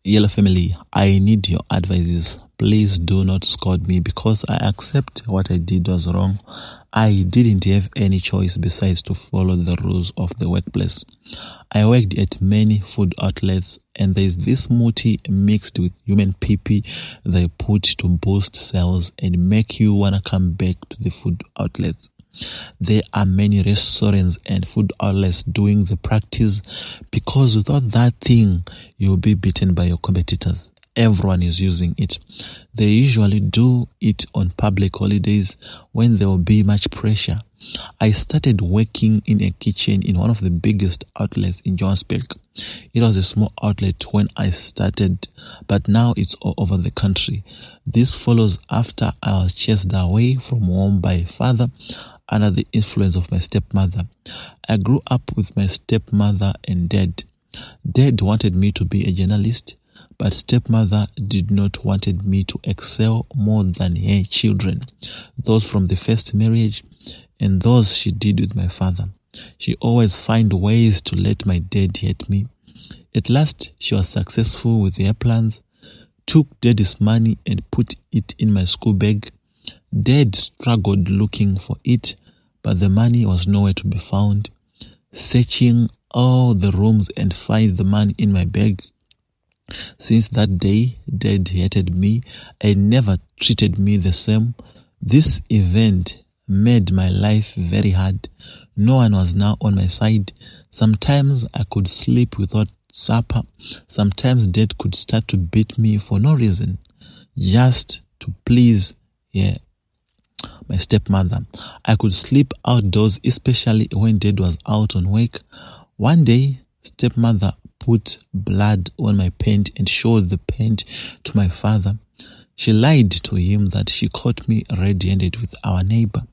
Yellow family, I need your advices. Please do not scold me because I accept what I did was wrong. I didn't have any choice besides to follow the rules of the workplace. I worked at many food outlets and there's this smoothie mixed with human pipi they put to boost sales and make you wanna come back to the food outlets. There are many restaurants and food outlets doing the practice because without that thing, you'll be beaten by your competitors. Everyone is using it. They usually do it on public holidays when there will be much pressure. I started working in a kitchen in one of the biggest outlets in Johannesburg. It was a small outlet when I started, but now it's all over the country. This follows after I was chased away from home by a father under the influence of my stepmother. I grew up with my stepmother and dad. Dad wanted me to be a journalist, but stepmother did not wanted me to excel more than her children, those from the first marriage and those she did with my father. She always find ways to let my dad hate me. At last, she was successful with her plans, took daddy's money and put it in my school bag. Dad struggled looking for it, but the money was nowhere to be found. Searching all the rooms and find the money in my bag. Since that day, Dad hated me and never treated me the same. This event made my life very hard. No one was now on my side. Sometimes I could sleep without supper. Sometimes Dad could start to beat me for no reason, just to please my stepmother. I could sleep outdoors, especially when Dad was out on work. One day, stepmother put blood on my paint and showed the paint to my father. She lied to him that she caught me red-handed with our neighbor.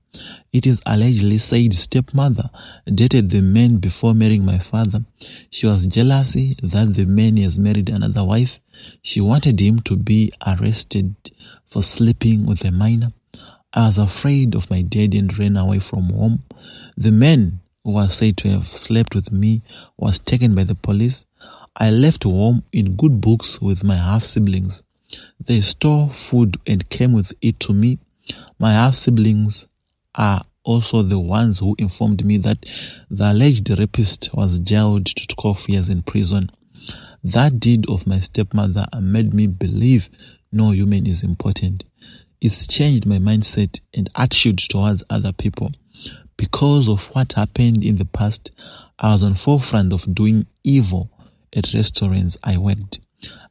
It is allegedly said stepmother dated the man before marrying my father. She was jealous that the man has married another wife. She wanted him to be arrested for sleeping with a minor. I was afraid of my dad and ran away from home. The man who was said to have slept with me was taken by the police. I left home in good books with my half-siblings. They stole food and came with it to me. My half-siblings are also the ones who informed me that the alleged rapist was jailed to 12 years in prison. That deed of my stepmother made me believe no human is important. It's changed my mindset and attitude towards other people. Because of what happened in the past, I was on forefront of doing evil at restaurants I worked.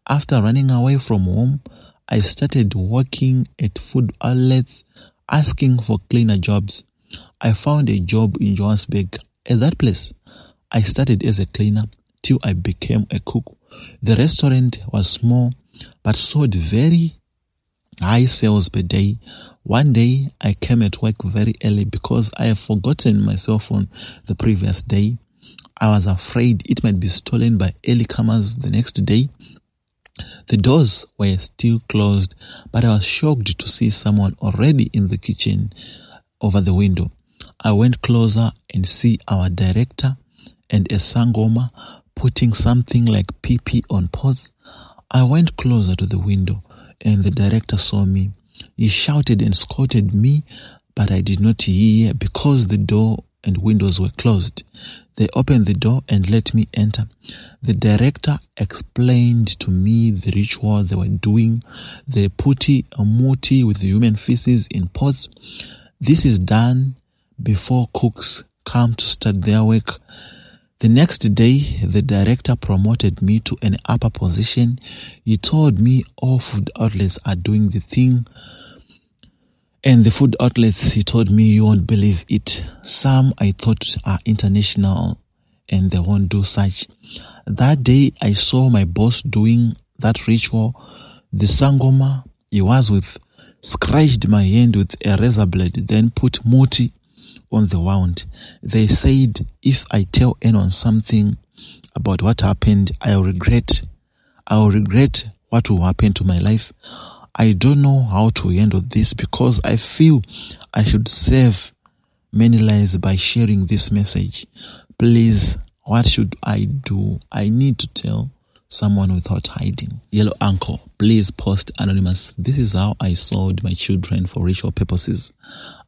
After running away from home, I started working at food outlets, asking for cleaner jobs. I found a job in Johannesburg. At that place, I started as a cleaner till I became a cook. The restaurant was small, but sold very high sales per day. One day, I came at work very early because I had forgotten my cell phone the previous day. I was afraid it might be stolen by early comers the next day. The doors were still closed, but I was shocked to see someone already in the kitchen over the window. I went closer and see our director and a sangoma putting something like Pipi on pots. I went closer to the window and the director saw me. He shouted and scolded me, but I did not hear because the door and windows were closed. They opened the door and let me enter. The director explained to me the ritual they were doing. They put a muti with human feces in pots. This is done before cooks come to start their work. The next day, the director promoted me to an upper position. He told me all food outlets are doing the thing. And the food outlets, he told me, you won't believe it. Some I thought are international and they won't do such. That day, I saw my boss doing that ritual. The sangoma he was with scratched my hand with a razor blade, then put muti on the wound. They said if I tell anyone something about what happened, I'll regret what will happen to my life. I don't know how to handle this because I feel I should save many lives by sharing this message. Please, what should I do? I need to tell someone without hiding. Yellow Uncle, please post anonymous. This is how I sold my children for ritual purposes.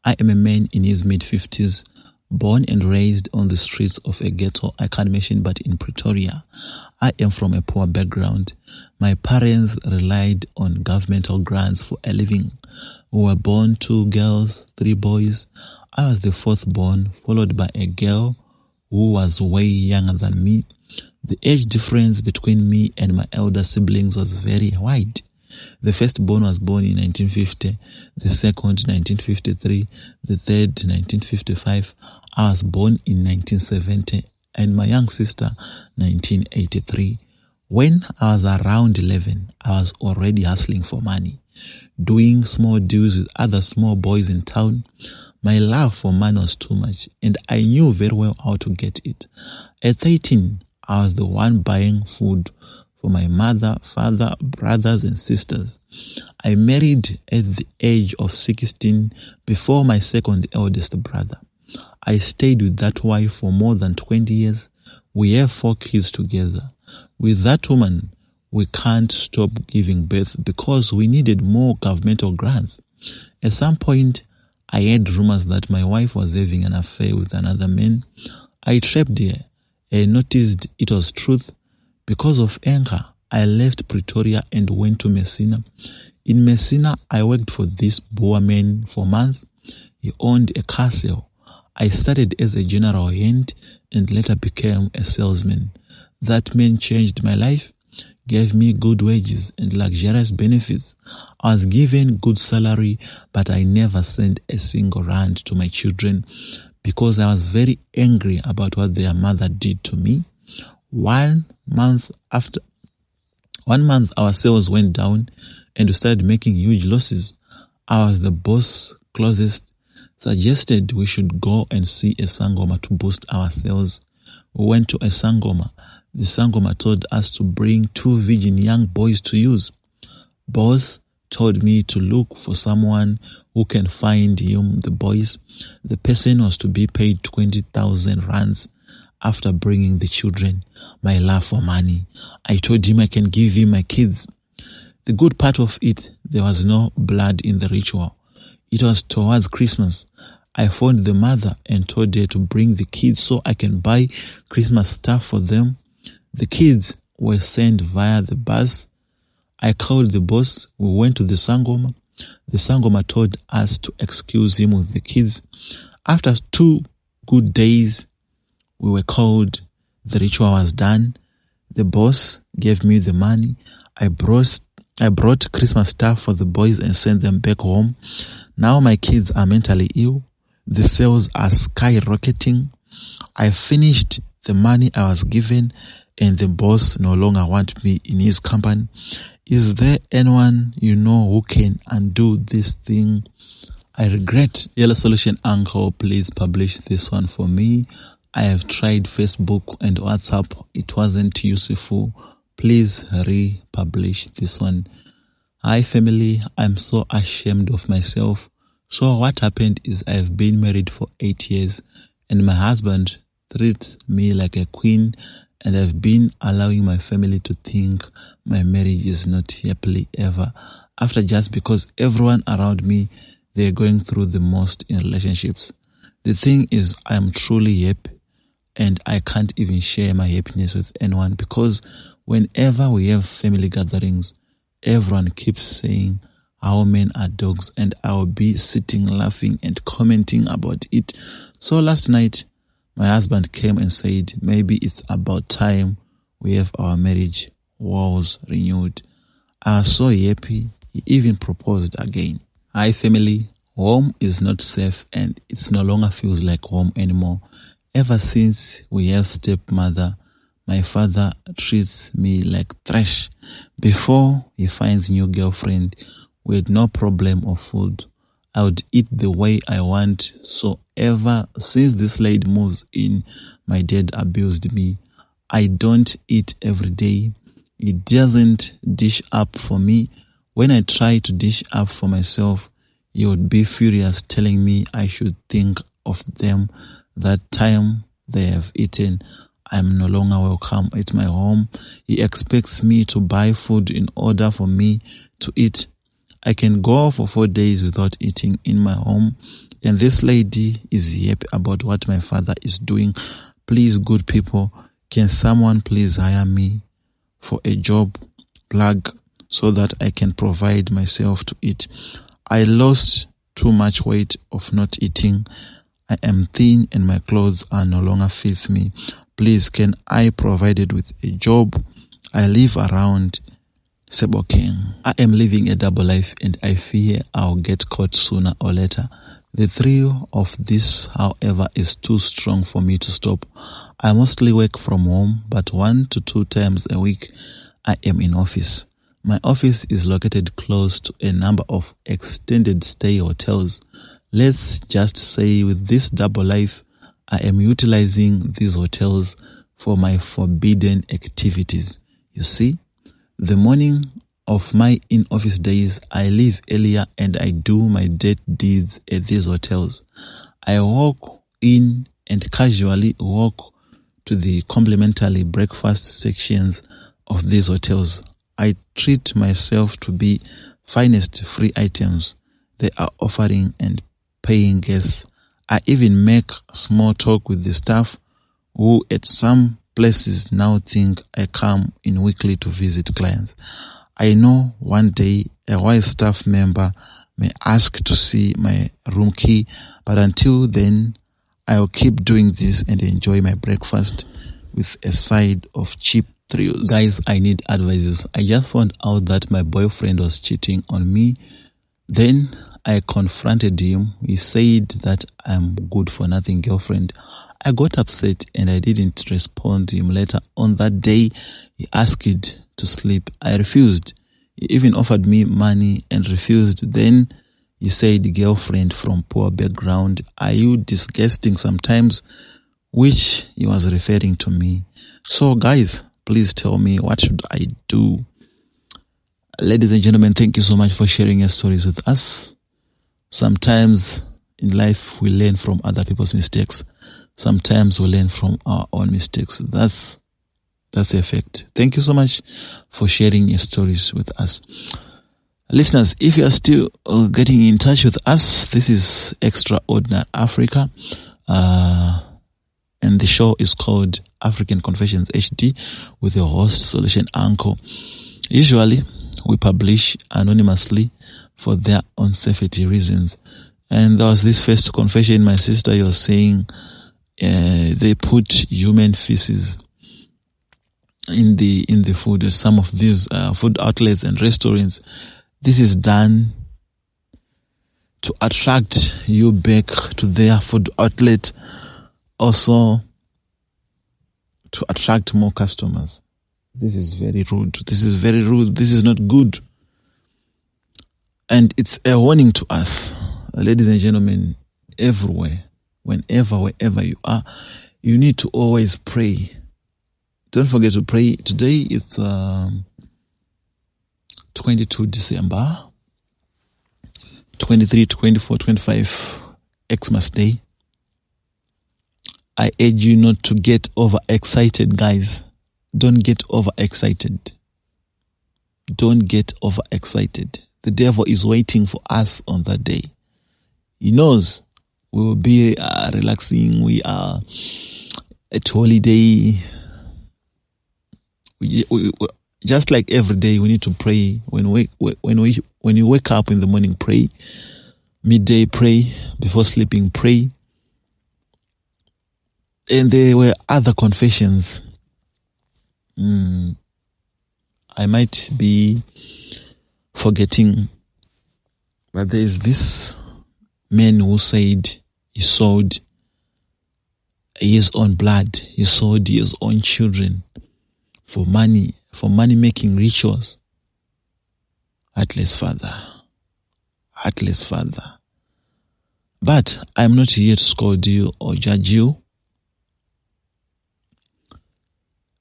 I am a man in his mid-50s, born and raised on the streets of a ghetto I can't mention, but in Pretoria. I am from a poor background. My parents relied on governmental grants for a living. We were born 2 girls, 3 boys. I was the 4th born, followed by a girl who was way younger than me. The age difference between me and my elder siblings was very wide. The firstborn was born in 1950, the second 1953, the third 1955. I was born in 1970, and my young sister 1983. When I was around 11, I was already hustling for money, doing small deals with other small boys in town. My love for money was too much, and I knew very well how to get it. At 13, I was the one buying food for my mother, father, brothers, and sisters. I married at the age of 16 before my second eldest brother. I stayed with that wife for more than 20 years. We have 4 kids together. With that woman, we can't stop giving birth because we needed more governmental grants. At some point, I heard rumors that my wife was having an affair with another man. I trapped her and noticed it was truth. Because of anger, I left Pretoria and went to Messina. In Messina, I worked for this Boer man for months. He owned a castle. I started as a general hand and later became a salesman. That man changed my life, gave me good wages and luxurious benefits. I was given good salary, but I never sent a single rand to my children because I was very angry about what their mother did to me. 1 month, our sales went down and we started making huge losses. I was the boss closest, suggested we should go and see a Sangoma to boost our sales. We went to a Sangoma. The Sangoma told us to bring 2 virgin young boys to use. Boss told me to look for someone who can find him the boys. The person was to be paid 20,000 rands after bringing the children. My love for money. I told him I can give him my kids. The good part of it, there was no blood in the ritual. It was towards Christmas. I phoned the mother and told her to bring the kids so I can buy Christmas stuff for them. The kids were sent via the bus. I called the boss. We went to the Sangoma. The Sangoma told us to excuse him with the kids. After 2 good days, we were called. The ritual was done. The boss gave me the money. I brought Christmas stuff for the boys and sent them back home. Now my kids are mentally ill. The sales are skyrocketing. I finished the money I was given and the boss no longer wants me in his company. Is there anyone you know who can undo this thing? I regret. Yellow Solution Uncle, please publish this one for me. I have tried Facebook and WhatsApp. It wasn't useful. Please republish this one. Hi family, I'm so ashamed of myself. So what happened is I've been married for 8 years and my husband treats me like a queen, and I've been allowing my family to think my marriage is not happily ever after, just because everyone around me, they're going through the most in relationships. The thing is, I'm truly happy and I can't even share my happiness with anyone because whenever we have family gatherings, everyone keeps saying how men are dogs, and I'll be sitting laughing and commenting about it. So last night, my husband came and said, maybe it's about time we have our marriage vows renewed. I was so happy, he even proposed again. Hi family, home is not safe and it no longer feels like home anymore. Ever since we have stepmother, my father treats me like trash. Before he finds new girlfriend, we had no problem of food. I would eat the way I want. So ever since this lady moves in, my dad abused me. I don't eat every day. He doesn't dish up for me. When I try to dish up for myself, he would be furious, telling me I should think of them that time they have eaten. I'm no longer welcome at my home. He expects me to buy food in order for me to eat. I can go for 4 days without eating in my home, and this lady is happy about what my father is doing. Please, good people, can someone please hire me for a job plug so that I can provide myself to eat? I lost too much weight of not eating. I am thin and my clothes are no longer fits me. Please, can I provided with a job? I live around Sebokeng. I am living a double life and I fear I'll get caught sooner or later. The thrill of this, however, is too strong for me to stop. I mostly work from home, but 1 to 2 times a week I am in office. My office is located close to a number of extended stay hotels. Let's just say with this double life, I am utilizing these hotels for my forbidden activities. You see, the morning of my in-office days, I leave earlier and I do my dirty deeds at these hotels. I walk in and casually walk to the complimentary breakfast sections of these hotels. I treat myself to be finest free items they are offering and paying guests. I even make small talk with the staff who at some places now think I come in weekly to visit clients. I know one day a wise staff member may ask to see my room key, but until then, I'll keep doing this and enjoy my breakfast with a side of cheap thrills. Guys, I need advices. I just found out that my boyfriend was cheating on me. Then I confronted him. He said that I'm good for nothing girlfriend. I got upset and I didn't respond to him. Later on that day, he asked to sleep. I refused. He even offered me money and refused. Then he said, girlfriend from poor background, are you disgusting sometimes? Which he was referring to me. So guys, please tell me, what should I do? Ladies and gentlemen, thank you so much for sharing your stories with us. Sometimes in life we learn from other people's mistakes. Sometimes we learn from our own mistakes. That's the effect. Thank you so much for sharing your stories with us. Listeners, if you are still getting in touch with us, this is Extraordinary Africa. And the show is called African Confessions HD with your host, Solution Uncle. Usually, we publish anonymously for their own safety reasons. And there was this first confession, my sister, you were saying they put human feces in the food at some of these food outlets and restaurants. This is done to attract you back to their food outlet, also to attract more customers. This is very rude. This is very rude. This is not good. And it's a warning to us, ladies and gentlemen, everywhere, whenever, wherever you are, you need to always pray. Don't forget to pray. Today it's 22 December, 23, 24, 25, Xmas Day. I urge you not to get overexcited, guys. Don't get overexcited. Don't get overexcited. The devil is waiting for us on that day. He knows we will be relaxing. We are at holiday. We just like every day, we need to pray. When you wake up in the morning, pray. Midday, pray. Before sleeping, pray. And there were other confessions. I might be forgetting, but there is this man who said he sold his own blood, he sold his own children for money making rituals. Heartless father. But I'm not here to scold you or judge you.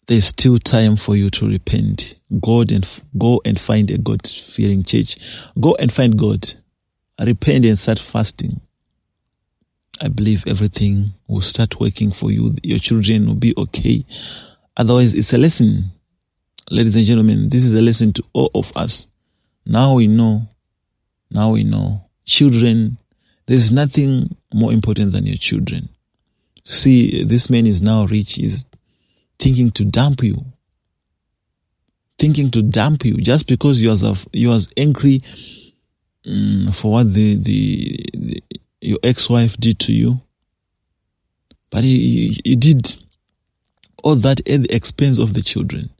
There's still time for you to repent. Go and find a God-fearing church. Go and find God. Repent and start fasting. I believe everything will start working for you. Your children will be okay. Otherwise, it's a lesson. Ladies and gentlemen, this is a lesson to all of us. Now we know. Children, there's nothing more important than your children. See, this man is now rich. He's thinking to dump you. Just because you was angry for what your ex-wife did to you. But he did all that at the expense of the children.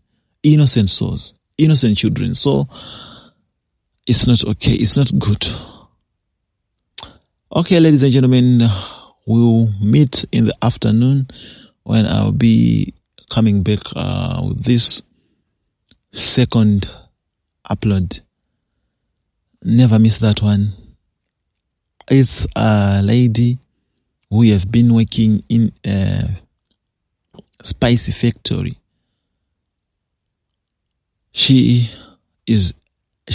Innocent souls, innocent children. So it's not okay. It's not good. Okay, ladies and gentlemen, we'll meet in the afternoon when I'll be coming back with this second upload. Never miss that one. It's a lady who have been working in a spicy factory. She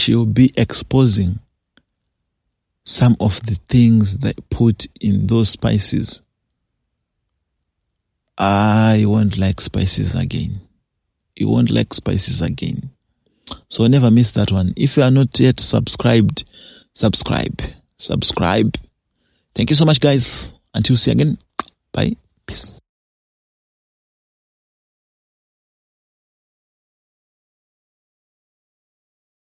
will be exposing some of the things they put in those spices. I won't like spices again. You won't like spices again. So never miss that one. If you are not yet subscribed, subscribe. Thank you so much, guys. Until see you again. Bye. Peace.